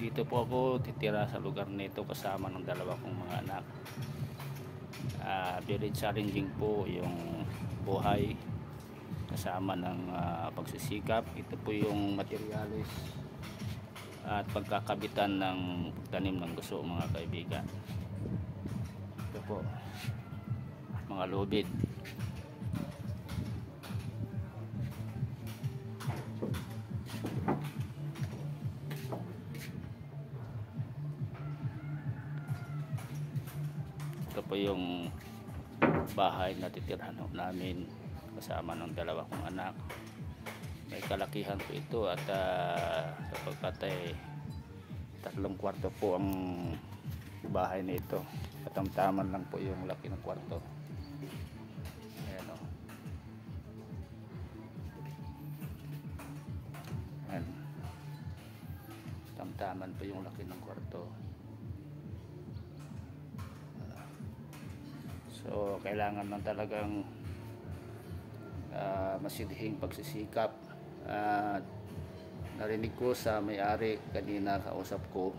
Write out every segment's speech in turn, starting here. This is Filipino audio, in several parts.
Dito po ako titira sa lugar nito kasama ng dalawa kong mga anak. Very challenging po yung buhay kasama ng pagsisikap. Ito po yung materialis at pagkakabitan ng tanim ng guso, mga kaibigan. Ito po mga lubid. Ito po yung bahay na titirhan namin kasama ng dalawa kong anak. May kalakihan po ito at sapagkat ay 3 kwarto po ang bahay nito. Katamtaman lang po yung laki ng kwarto. Ayan o. Ayan. Katamtaman po yung laki ng kwarto. So kailangan lang talagang masidhing pagsisikap. Narinig ko sa may-ari kanina, kausap ko,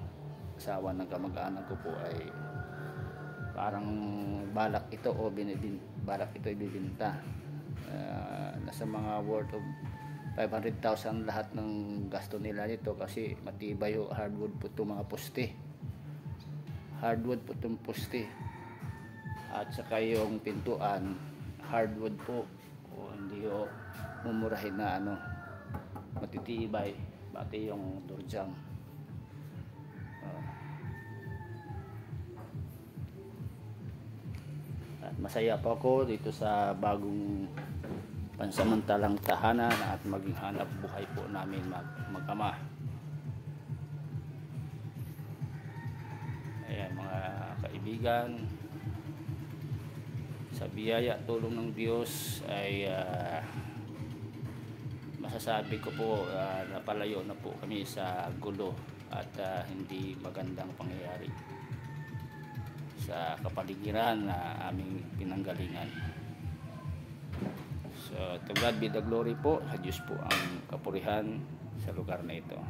asawa ng kamag-anak ko po, ay parang balak ito o balak ito ibibinta. Nasa mga worth of 500,000 lahat ng gasto nila nito kasi matibay o hardwood po itong mga poste. Hardwood po itong poste. At saka yung pintuan hardwood po, o hindi o mumurahin na matitibay, pati yung durjang. At masaya po ako dito sa bagong pansamantalang tahanan at maging hanap buhay po namin mag-ama. Ayan mga kaibigan, sa biyaya tulong ng Diyos ay masasabi ko po napalayo na po kami sa gulo at hindi magandang pangyayari sa kapaligiran na aming pinanggalingan. So to God be the glory po, sa Diyos po ang kapurihan sa lugar na ito.